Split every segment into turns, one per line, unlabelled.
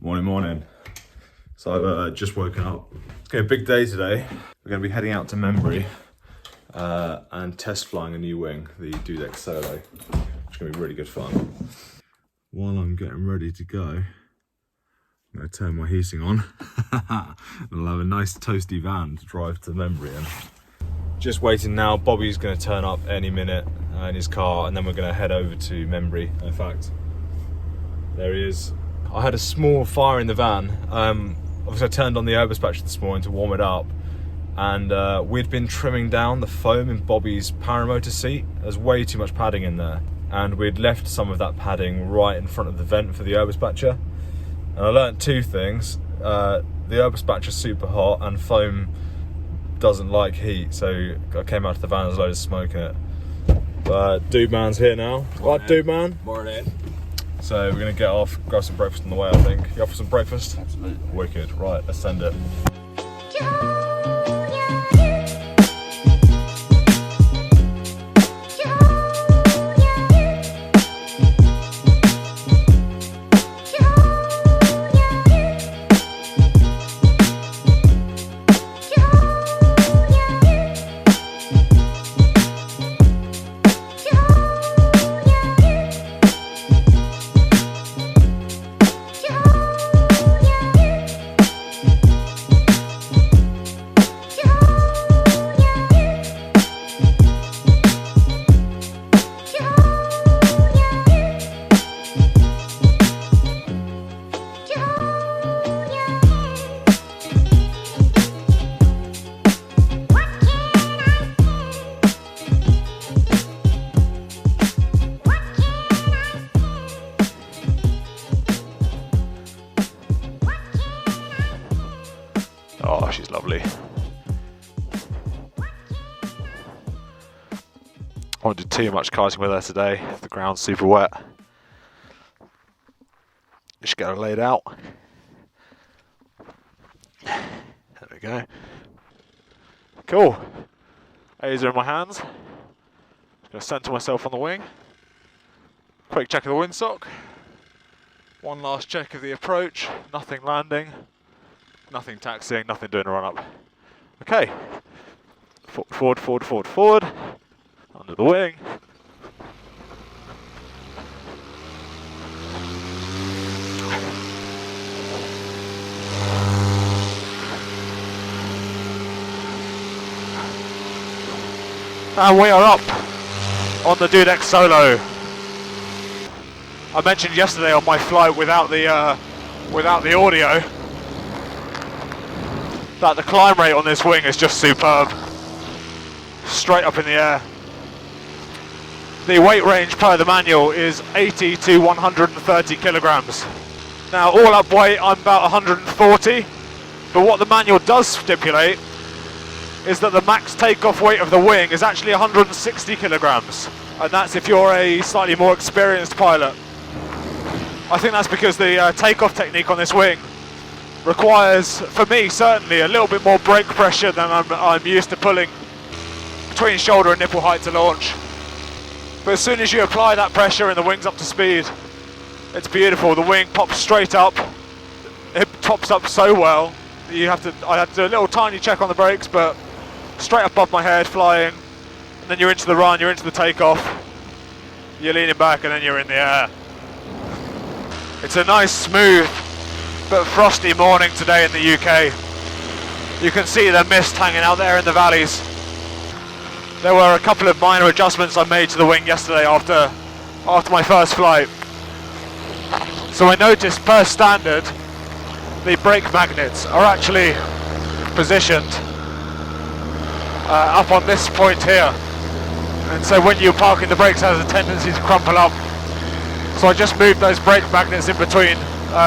Morning. So I've just woken up. It's going to be a big day today. We're going to be heading out to Membury and test flying a new wing, the Dudek Solo, which is going to be really good fun. While I'm getting ready to go, I'm going to turn my heating on. And I'll have a nice toasty van to drive to Membury in. Just waiting now. Bobby's going to turn up any minute in his car, and then we're going to head over to Membury. In fact, there he is. I had a small fire in the van. Obviously I turned on the overspatcher this morning to warm it up, and we'd been trimming down the foam in Bobby's paramotor seat. There's way too much padding in there, and we'd left some of that padding right in front of the vent for the overspatcher. And I learnt two things. The overspatcher's super hot and foam doesn't like heat, so I came out to the van, there's a load of smoke in it. But Dude Man's here now. What, Dude Man?
Morning.
So we're going to get off, grab some breakfast on the way, I think. You up for some breakfast?
Absolutely.
Wicked. Right, let's send it. Oh, she's lovely. I won't do too much kiting with her today. The ground's super wet. Just get her laid out. There we go. Cool. A's are in my hands. Just going to center myself on the wing. Quick check of the windsock. One last check of the approach. Nothing landing. Nothing taxiing, nothing doing a run up. Okay. Forward. Under the wing. And we are up on the Dudek Solo. I mentioned yesterday on my flight without the audio that the climb rate on this wing is just superb. Straight up in the air. The weight range per the manual is 80 to 130 kilograms. Now all up weight I'm about 140, but what the manual does stipulate is that the max takeoff weight of the wing is actually 160 kilograms, and that's if you're a slightly more experienced pilot. I think that's because the takeoff technique on this wing requires, for me certainly, a little bit more brake pressure than I'm used to pulling between shoulder and nipple height to launch. But as soon as you apply that pressure and the wing's up to speed, it's beautiful. The wing pops straight up. It tops up so well. I have to do a little tiny check on the brakes, but straight above my head, flying. And then you're into the run, you're into the takeoff. You're leaning back and then you're in the air. It's a nice, smooth, but frosty morning today in the UK. You can see the mist hanging out there in the valleys. There were a couple of minor adjustments I made to the wing yesterday after my first flight. So I noticed, per standard, the brake magnets are actually positioned up on this point here. And so when you're parking, the brakes has a tendency to crumple up. So I just moved those brake magnets in between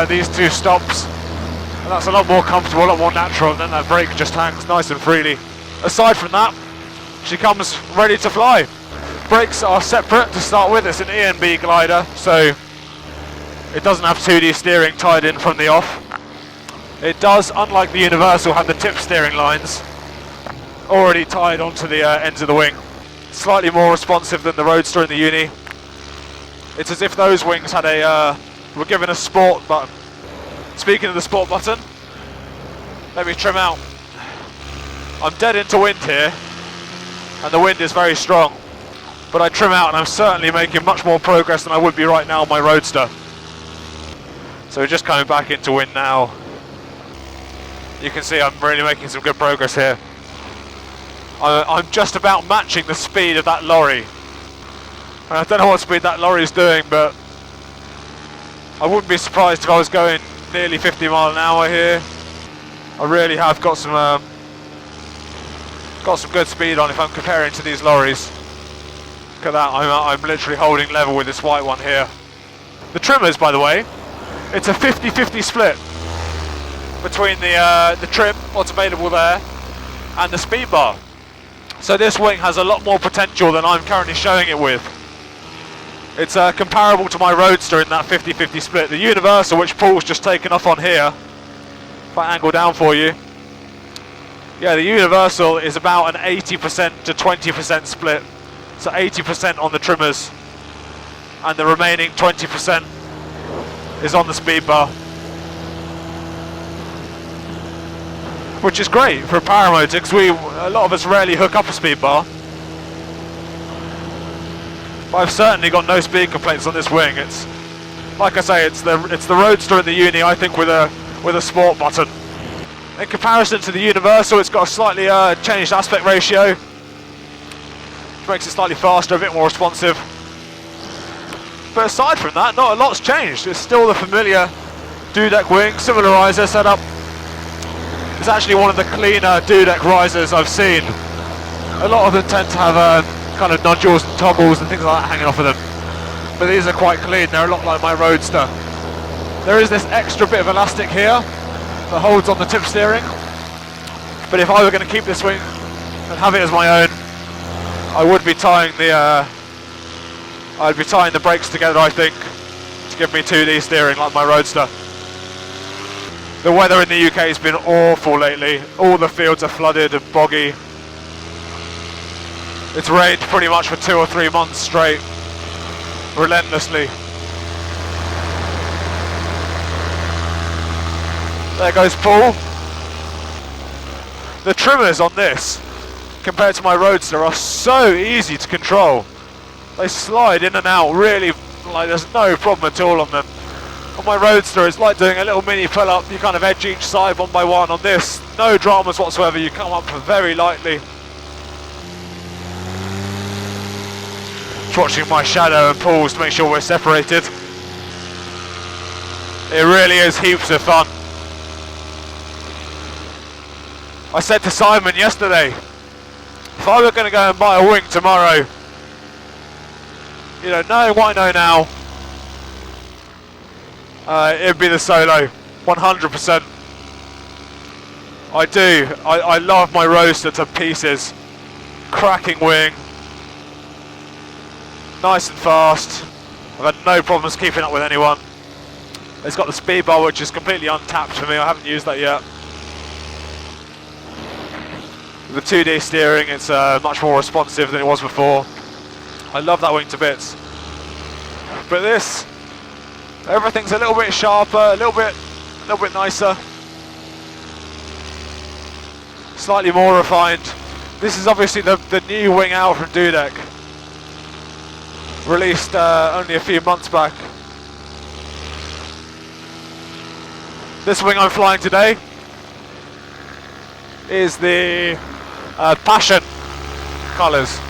these two stops, and that's a lot more comfortable, a lot more natural, and then that brake just hangs nice and freely. Aside from that, she comes ready to fly. Brakes are separate to start with. It's an E and B glider, so it doesn't have 2D steering tied in from the off. It does, unlike the Universal, have the tip steering lines already tied onto the ends of the wing. Slightly more responsive than the Roadster and the Uni. It's as if those wings had were given a sport button Speaking of the sport button, let me trim out. I'm dead into wind here, and the wind is very strong. But I trim out and I'm certainly making much more progress than I would be right now on my Roadster. So we're just coming back into wind now. You can see I'm really making some good progress here. I'm just about matching the speed of that lorry. And I don't know what speed that lorry is doing, but I wouldn't be surprised if I was going nearly 50 mile an hour here. I really have got some good speed on if I'm comparing to these lorries. Look at that, I'm literally holding level with this white one here. The trimmers, by the way, it's a 50-50 split between the trim, what's available there, and the speed bar. So this wing has a lot more potential than I'm currently showing it with. It's comparable to my Roadster in that 50-50 split. The Universal, which Paul's just taken off on here, if I angle down for you, yeah, the Universal is about an 80% to 20% split. So 80% on the trimmers, and the remaining 20% is on the speed bar. Which is great for a paramotor, because a lot of us rarely hook up a speed bar. But I've certainly got no speed complaints on this wing. It's, like I say, it's the Roadster at the Uni, I think, with a sport button. In comparison to the Universal, it's got a slightly changed aspect ratio, which makes it slightly faster, a bit more responsive. But aside from that, not a lot's changed. It's still the familiar Dudek wing, similar riser setup. It's actually one of the cleaner Dudek risers I've seen. A lot of them tend to have kind of nodules and toggles and things like that hanging off of them. But these are quite clean, they're a lot like my Roadster. There is this extra bit of elastic here that holds on the tip steering. But if I were going to keep this wing and have it as my own, I would be tying the brakes together, I think, to give me 2D steering like my Roadster. The weather in the UK has been awful lately. All the fields are flooded and boggy. It's rained pretty much for 2 or 3 months straight, relentlessly. There goes Paul. The trimmers on this, compared to my Roadster, are so easy to control. They slide in and out really, like there's no problem at all on them. On my Roadster, it's like doing a little mini pull-up. You kind of edge each side one by one. On this, no dramas whatsoever. You come up very lightly. Just watching my shadow and Paul's to make sure we're separated. It really is heaps of fun. I said to Simon yesterday, if I were going to go and buy a wing tomorrow, you know, knowing what I know now, it'd be the Solo, 100%. I do. I love my Roadster to pieces. Cracking wing. Nice and fast. I've had no problems keeping up with anyone. It's got the speed bar, which is completely untapped for me. I haven't used that yet. With the 2D steering, it's much more responsive than it was before. I love that wing to bits. But this, everything's a little bit sharper, a little bit nicer, slightly more refined. This is obviously the new wing out from Dudek, released only a few months back. This wing I'm flying today is the Passion colours,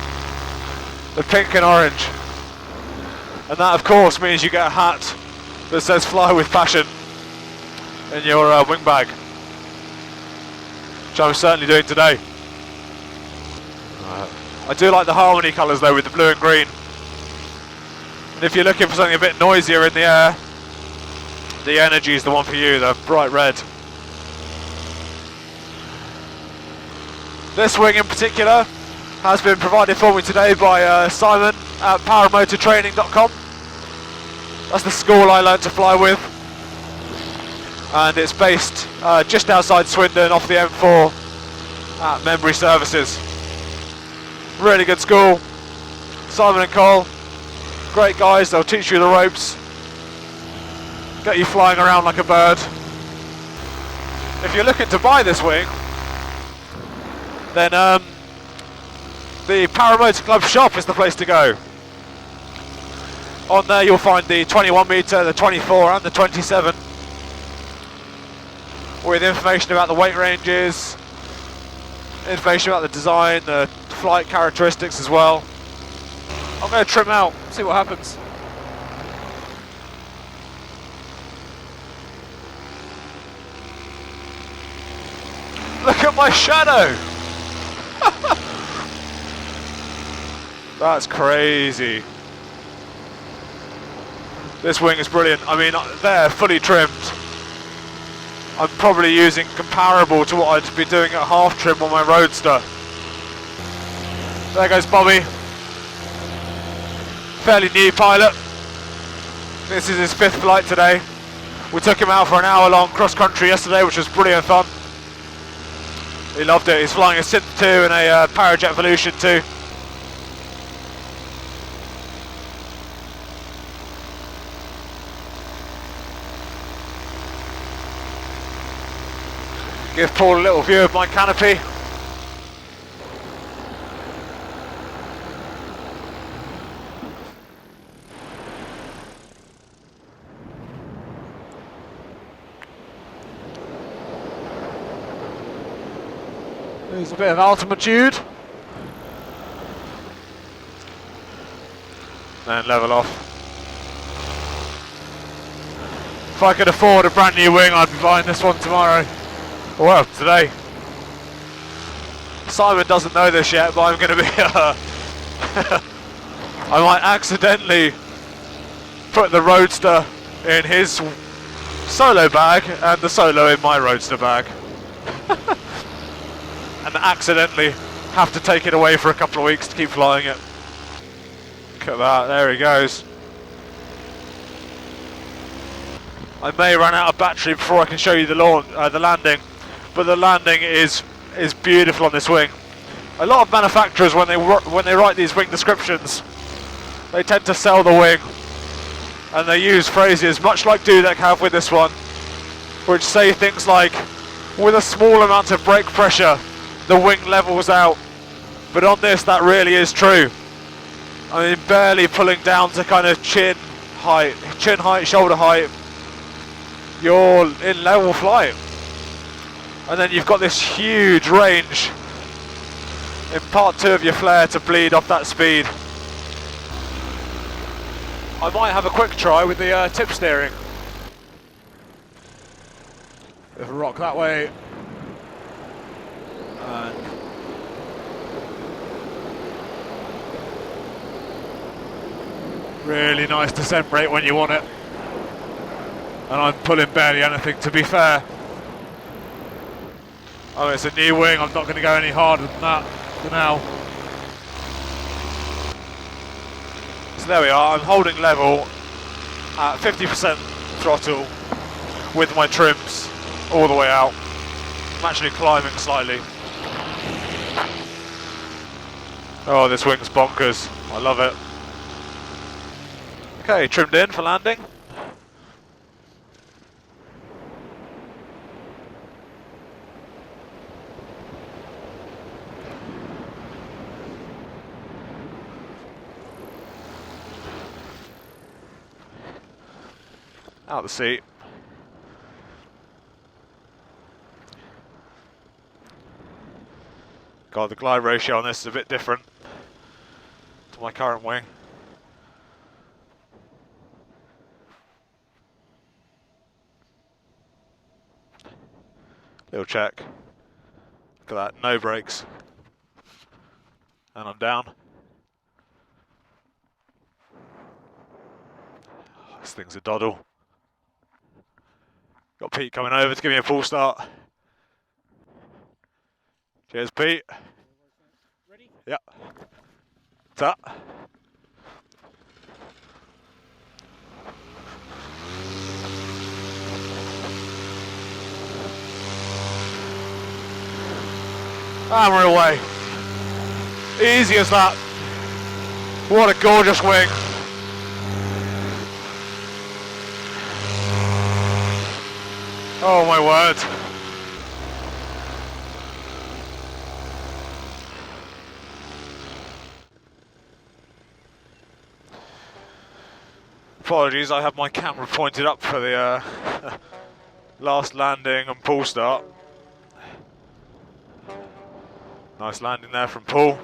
the pink and orange. And that of course means you get a hat that says "Fly with Passion" in your wing bag, which I'm certainly doing today. I do like the harmony colours though, with the blue and green. And if you're looking for something a bit noisier in the air, the Energy is the one for you, the bright red. This wing in particular has been provided for me today by Simon at paramotortraining.com. That's the school I learned to fly with, and it's based just outside Swindon off the M4 at Membury Services. Really good school. Simon and Kaale, great guys. They'll teach you the ropes, get you flying around like a bird. if you're looking to buy this wing, then the Paramotor Club shop is the place to go. On there you'll find the 21 metre, the 24 and the 27 with information about the weight ranges, information about the design, the flight characteristics as well. I'm going to trim out, see what happens. Look at my shadow! That's crazy. This wing is brilliant. I mean, they're fully trimmed. I'm probably using comparable to what I'd be doing at half trim on my Roadster. There goes Bobby. Fairly new pilot. This is his 5th flight today. We took him out for an hour-long cross-country yesterday, which was brilliant fun. He loved it. He's flying a Synth 2 and a Parajet Evolution 2. Give Paul a little view of my canopy. There's a bit of altitude. And level off. If I could afford a brand new wing, I'd be buying this one tomorrow. Well, today. Simon doesn't know this yet, but I'm going to be I might accidentally put the Roadster in his Solo bag and the Solo in my Roadster bag. And accidentally have to take it away for a couple of weeks to keep flying it. Look at that, there he goes. I may run out of battery before I can show you the landing. But the landing is beautiful on this wing. A lot of manufacturers, when they write these wing descriptions, they tend to sell the wing, and they use phrases much like Dudek have with this one, which say things like, with a small amount of brake pressure, the wing levels out. But on this, that really is true. I mean, barely pulling down to kind of chin height, shoulder height, you're in level flight. And then you've got this huge range in part 2 of your flare to bleed off that speed. I might have a quick try with the tip steering. If I rock that way. And really nice descent rate when you want it. And I'm pulling barely anything, to be fair. Oh, it's a new wing, I'm not going to go any harder than that for now. So there we are, I'm holding level at 50% throttle with my trims all the way out. I'm actually climbing slightly. Oh, this wing's bonkers, I love it. Okay, trimmed in for landing. Out the seat. God, the glide ratio on this is a bit different to my current wing. Little check. Look at that, no brakes. And I'm down. This thing's a doddle. Got Pete coming over to give me a full start. Cheers, Pete.
Ready?
Yeah. What's that? And we're away. Easy as that. What a gorgeous wing. Oh my word. Apologies, I have my camera pointed up for the last landing and pull start. Nice landing there from Paul.